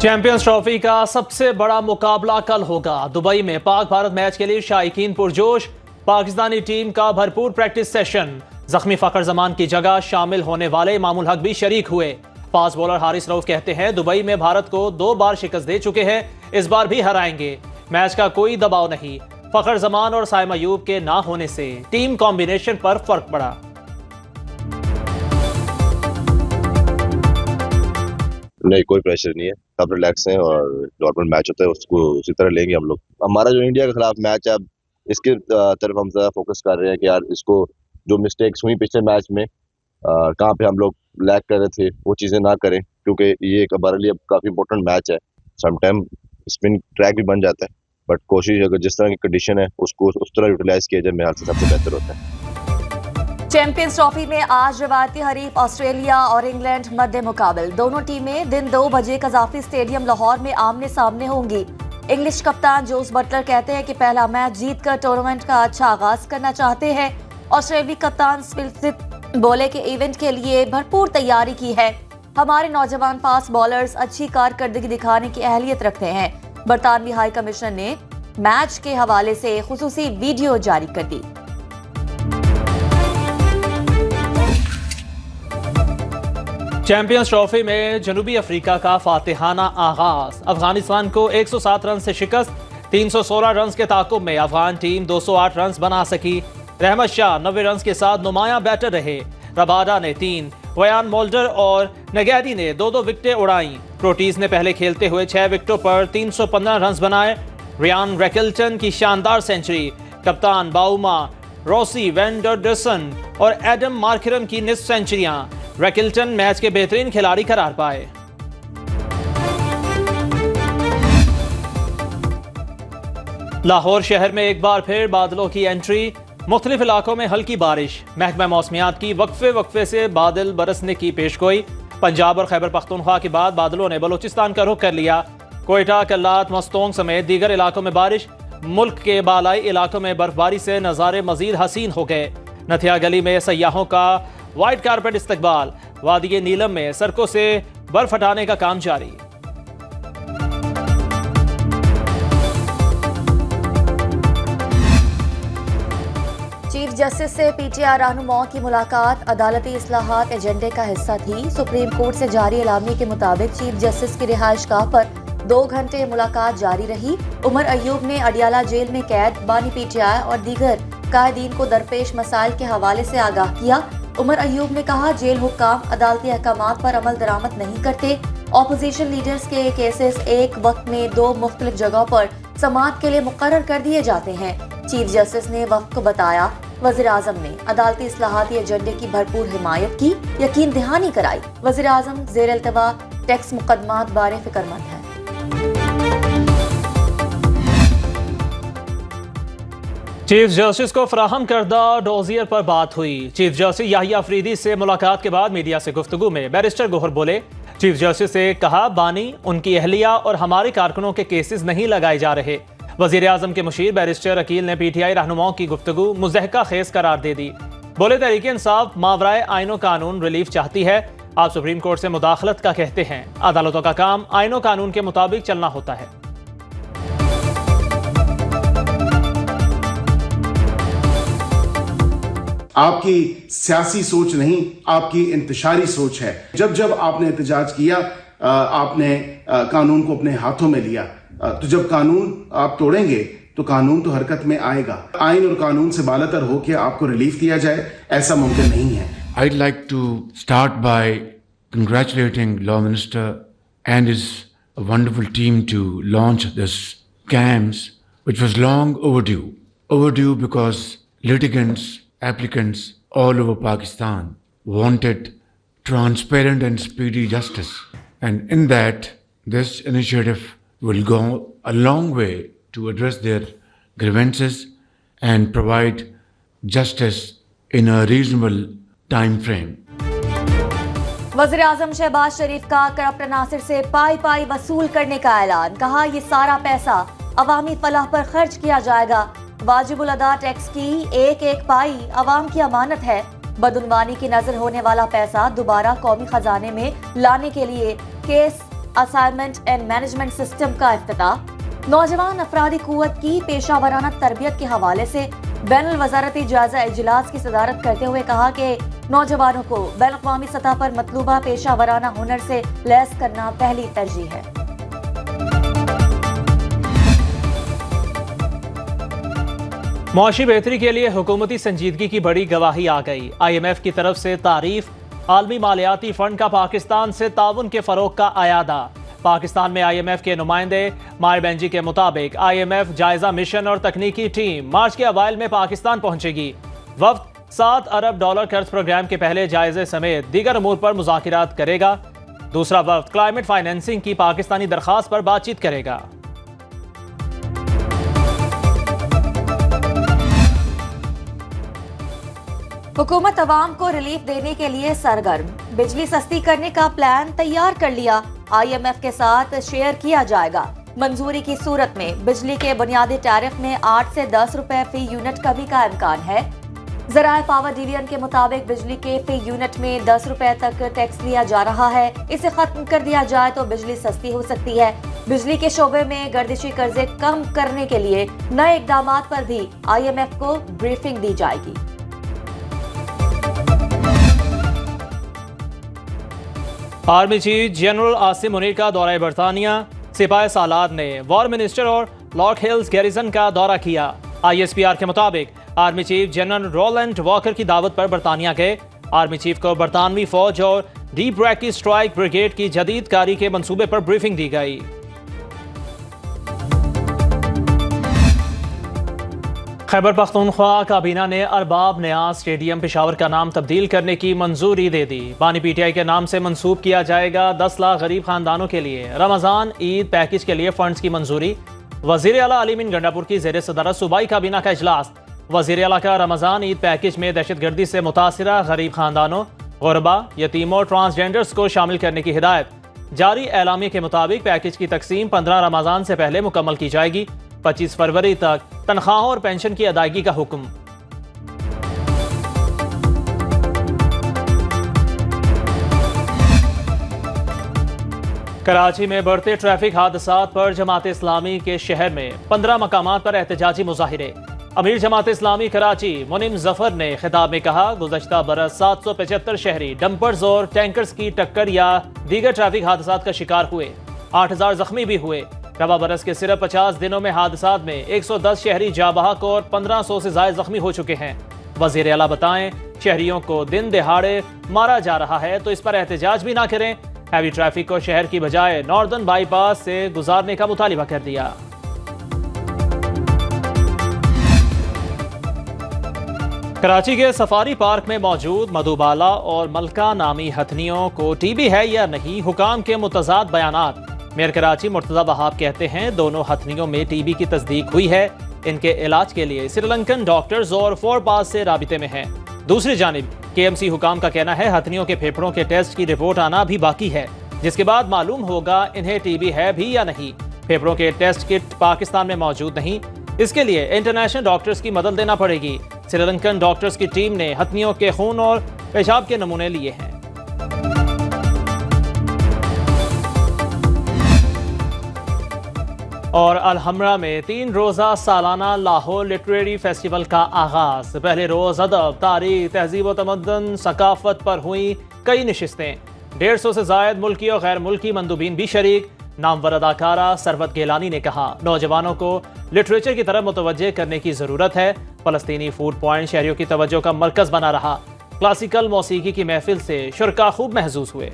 Champions trophy का सबसे बड़ा मुकाबला कल होगा। दुबई में पाक भारत मैच के लिए शायकीन पुरजोश। पाकिस्तानी टीम का भरपूर प्रैक्टिस सेशन। जख्मी फखर जमान की जगह शामिल होने वाले इमामुल हक भी शरीक हुए। फास्ट बॉलर हारिस रऊफ कहते हैं दुबई में भारत को 2 बार शिकस्त दे चुके हैं, इस बार भी हराएंगे। मैच का कोई दबाव नहीं। फखर जमान और साइम अयूब के ना होने से टीम कॉम्बिनेशन पर फर्क पड़ा। नहीं, कोई प्रेशर नहीं है, सब रिलैक्स हैं और नॉर्मल मैच होता है उसको उसी तरह लेंगे हम लोग। हमारा जो इंडिया के खिलाफ मैच है, अब इसके तरफ हम ज़्यादा फोकस कर रहे हैं कि यार इसको जो मिस्टेक्स हुई पिछले मैच में कहाँ पे हम लोग लैग कर रहे थे वो चीज़ें ना करें, क्योंकि ये हमारे लिए काफ़ी इंपॉर्टेंट मैच है। समटाइम स्पिन ट्रैक भी बन जाता है, बट कोशिश अगर जिस तरह की कंडीशन है उसको उस तरह यूटिलाइज किया जाए, मेरे हाथ से सबसे बेहतर होता है। चैंपियंस ट्रॉफी में आज रवायती हरीफ ऑस्ट्रेलिया और इंग्लैंड मध्य मुकाबल। दोनों टीमें दिन 2 बजे कजाफी स्टेडियम लाहौर में आमने सामने होंगी। इंग्लिश कप्तान जोस बटलर कहते हैं कि पहला मैच जीतकर टूर्नामेंट का अच्छा आगाज करना चाहते हैं। ऑस्ट्रेलियाई कप्तान स्मिथ बोले कि इवेंट के लिए भरपूर तैयारी की है। हमारे नौजवान फास्ट बॉलर्स अच्छी कारकर्दगी दिखाने की अहलियत रखते हैं। बरतानवी हाई कमिश्नर ने मैच के हवाले से खुसूसी वीडियो जारी कर दी। चैंपियंस ट्रॉफी में जनूबी अफ्रीका का फातिहाना आगाज। अफगानिस्तान को 107 रन से शिकस्त। 316 रन के ताकुब में अफगान टीम 208 रन बना सकी। रहमत शाह 90 रन के साथ नुमाया बैटर रहे। रबाडा ने 3, वयान मोल्डर और नगैदी ने 2-2 विकेटें उड़ाई। प्रोटीज ने पहले खेलते हुए 6 विकेटों पर 315 रन बनाए। रियान रैकल्टन की शानदार सेंचुरी। कप्तान बाउमा, रॉसी वेंडरडसन और एडम मार्करम की निस्फ सेंचुरियां। रैकल्टन मैच के बेहतरीन खिलाड़ी करार पाए। लाहौर शहर में एक बार फिर बादलों की एंट्री। मुख्तलिफ इलाकों में हल्की बारिश। महकमा मौसमियात की वक्फे से बादल बरसने की पेशगोई। पंजाब और खैबर पख्तूनख्वा के बाद बादलों ने बलूचिस्तान का रुख कर लिया। कोयटा, कल्लात, मस्तोंग समेत दीगर इलाकों में बारिश। मुल्क के बालाई इलाकों में बर्फबारी से नज़ारे मजीद हसीन हो गए। नथिया गली में सयाहों का व्हाइट कारपेट इस्तकबाल। वादी नीलम में सड़कों से बर्फ हटाने का काम जारी। चीफ जस्टिस से पीटीआई रहनुमाओं की मुलाकात अदालती इस्लाहात एजेंडे का हिस्सा थी। सुप्रीम कोर्ट से जारी एलामिये के मुताबिक चीफ जस्टिस की रिहाइशगाह पर 2 घंटे मुलाकात जारी रही। उमर अयूब ने अडियाला जेल में कैद बानी पीटीआई और दीगर कायदीन को दरपेश मसाइल के हवाले से आगाह किया। उमर अयूब ने कहा जेल हुक्काम अदालती अहकामात पर अमल दरामद नहीं करते। ऑपोजिशन लीडर्स के केसेस एक वक्त में 2 मुख्तलिफ जगहों पर समाअत के लिए मुकर्रर कर दिए जाते हैं। चीफ जस्टिस ने वक्त को बताया। वज़ीर आज़म ने अदालती इस्लाहाती एजेंडे की भरपूर हिमायत की, यकीन दहानी कराई। वज़ीर आज़म ज़ेर इल्तवा टैक्स मुकदमात बारे फिक्रमंद है। चीफ जस्टिस को फराहम करदा डोजियर पर बात हुई। चीफ जस्टिस याहिया अफरीदी से मुलाकात के बाद मीडिया से गुफ्तगू में बैरिस्टर गोहर बोले, चीफ जस्टिस से कहा बानी, उनकी अहलिया और हमारे कारकुनों के केसेस नहीं लगाए जा रहे। वजीर आजम के मुशीर बैरिस्टर अकील ने पीटीआई रहनुमाओं की गुफ्तगू मुज़हका खेज करार दे दी। बोले तहरीक इंसाफ मावराए आईनो कानून रिलीफ चाहती है। आप सुप्रीम कोर्ट से मुदाखलत का कहते हैं। अदालतों का काम आईनो कानून के मुताबिक चलना होता है। आपकी सियासी सोच नहीं, आपकी इंतशारी सोच है। जब जब आपने एहतजाज किया, आपने कानून को अपने हाथों में लिया, तो जब कानून आप तोड़ेंगे तो कानून तो हरकत में आएगा। आइन और कानून से बालातर होकर आपको रिलीफ दिया जाए, ऐसा मुमकिन नहीं है। I'd like to start by congratulating Law Minister and his wonderful team to launch this CAMS, which was long overdue. Overdue because litigants, applicants all over Pakistan wanted transparent and speedy justice. And in that, this initiative will go a long way to address their grievances and provide justice in a reasonable time frame. वज़ीर आज़म शहबाज शरीफ का corrupt Nasir से पाई वसूल करने का ऐलान। कहा ये सारा पैसा अवामी फलाह पर खर्च किया जाएगा। वाजिबुल अदा टैक्स की एक पाई अवाम की अमानत है। बदउनवानी की नजर होने वाला पैसा दोबारा कौमी खजाने में लाने के लिए case assignment and management system का इफ्तिताह। नौजवान अफरादी कुव्वत की पेशा वराना तरबियत के हवाले से बैनुल वज़ारती जायजा इजलास की सदारत करते हुए कहा कि नौजवानों को बैन अक़वामी सतह पर मतलूबा पेशा वराना हुनर से लैस करना पहली तरजीह है। मुआशी बेहतरी के लिए हुकूमती संजीदगी की बड़ी गवाही आ गई। IMF की तरफ से तारीफ, आलमी मालियाती फंड का पाकिस्तान से ताउन के फरोग का आयादा। पाकिस्तान में IMF के नुमाइंदे मायर बेंजी के मुताबिक IMF जायजा मिशन और तकनीकी टीम मार्च के अवाइल में पाकिस्तान पहुंचेगी। वफ्द $7 अरब कर्ज प्रोग्राम के पहले जायजे समेत दीगर अमूर पर मुज़ाकिरात करेगा। दूसरा वफ्द क्लाइमेट फाइनेंसिंग की पाकिस्तानी दरख्वास्त पर बातचीत करेगा। हुकूमत अवाम को रिलीफ देने के लिए सरगर्म, बिजली सस्ती करने का प्लान तैयार कर लिया। IMF के साथ शेयर किया जाएगा। मंजूरी की सूरत में बिजली के बुनियादी टैरिफ में 8 से 10 रुपए फी यूनिट कमी का इम्कान है। ज़राए पावर डिवीजन के मुताबिक बिजली के फी यूनिट में 10 रुपए तक टैक्स लिया जा रहा है। इसे खत्म कर दिया जाए तो बिजली सस्ती हो सकती है। बिजली के शोबे में गर्दिशी कर्जे कम करने के लिए नए इकदाम पर भी IMF को ब्रीफिंग दी जाएगी। Army chief General Asim Munir का दौरा बरतानिया। सिपाही सालार ने वॉर मिनिस्टर और लॉर्ड हिल्स गैरिसन का दौरा किया। ISPR के मुताबिक army chief General Roland Walker की दावत पर बरतानिया गए। आर्मी चीफ को बरतानवी फौज और डीप रैकी स्ट्राइक ब्रिगेड की जदीद कारी के मंसूबे पर ब्रीफिंग दी गई। खैबर पख्तूनख्वा काबीना ने अरबाब नियाज स्टेडियम पेशावर का नाम तब्दील करने की मंजूरी दे दी। बानी PTI के नाम से मंसूब किया जाएगा। 10 लाख गरीब खानदानों के लिए रमजान ईद पैकेज के लिए फंड्स की मंजूरी। वजीर आला अली मीन गंडापुर की ज़ेर सदरत सूबाई काबीना का इजलास। वजीर आला का रमजान ईद पैकेज में दहशतगर्दी से मुतासिरा गरीब खानदानों, गुरबा, यतीमों, ट्रांसजेंडर्स को शामिल करने की हिदायत। जारी एलामिया के मुताबिक पैकेज की तकसीम 15 रमजान से पहले मुकम्मल की जाएगी। 25 फरवरी तक तनख्वाहों और पेंशन की अदायगी का हुक्म। कराची में बढ़ते ट्रैफिक हादसात पर जमात इस्लामी के शहर में 15 मकामात पर एहतजाजी मुजाहिरे। अमीर जमात इस्लामी कराची मुनिम जफर ने खिताब में कहा, गुज़श्ता बरस 775 शहरी डंपर्स और टैंकर्स की टक्कर या दीगर ट्रैफिक हादसात का शिकार हुए। 8000 जख्मी भी हुए। रवा बरस के सिर्फ 50 दिनों में हादसात में 110 शहरी जाबहक और 1500 से ज्यादा जख्मी हो चुके हैं। वजीर आला बताएं, शहरियों को दिन दिहाड़े मारा जा रहा है तो इस पर एहतजाज भी ना करें। हैवी ट्रैफिक को शहर की बजाय नॉर्दर्न बाईपास से गुजारने का मुतालिबा कर दिया। कराची के सफारी पार्क में मौजूद मधुबाला और मलका नामी हथनियों को TB है या नहीं, हुकाम के मुतजाद बयानात। मेयर कराची मुर्तजा वहाब कहते हैं दोनों हथनियों में TB की तस्दीक हुई है। इनके इलाज के लिए श्रीलंकन डॉक्टर्स और 4 पास से राबिते में हैं। दूसरी जानिब KMC हुकाम का कहना है हथनियों के फेफड़ों के टेस्ट की रिपोर्ट आना भी बाकी है, जिसके बाद मालूम होगा इन्हें TB है भी या नहीं। फेफड़ों के टेस्ट किट पाकिस्तान में मौजूद नहीं, इसके लिए इंटरनेशनल डॉक्टर्स की मदद लेना पड़ेगी। श्रीलंकन डॉक्टर्स की टीम ने हथनियों के खून और पेशाब के नमूने लिए हैं। और अलहमरा में 3 रोज़ा सालाना लाहौर लिटरेरी फेस्टिवल का आगाज। पहले रोज अदब, तारीख, तहजीब व तमद्दुन, सकाफत पर हुई कई नशिस्तें। 150 से जायद मुल्की और गैर मुल्की मंदूबीन भी शरीक। नामवर अदाकारा सरवत गेलानी ने कहा, नौजवानों को लिटरेचर की तरफ मुतवज्जे करने की ज़रूरत है। फ़लस्तीनी फूड पॉइंट शहरियों की तवज्जो का मरकज़ बना रहा। क्लासिकल मौसीकी की महफिल से शुरका खूब महजूज हुए।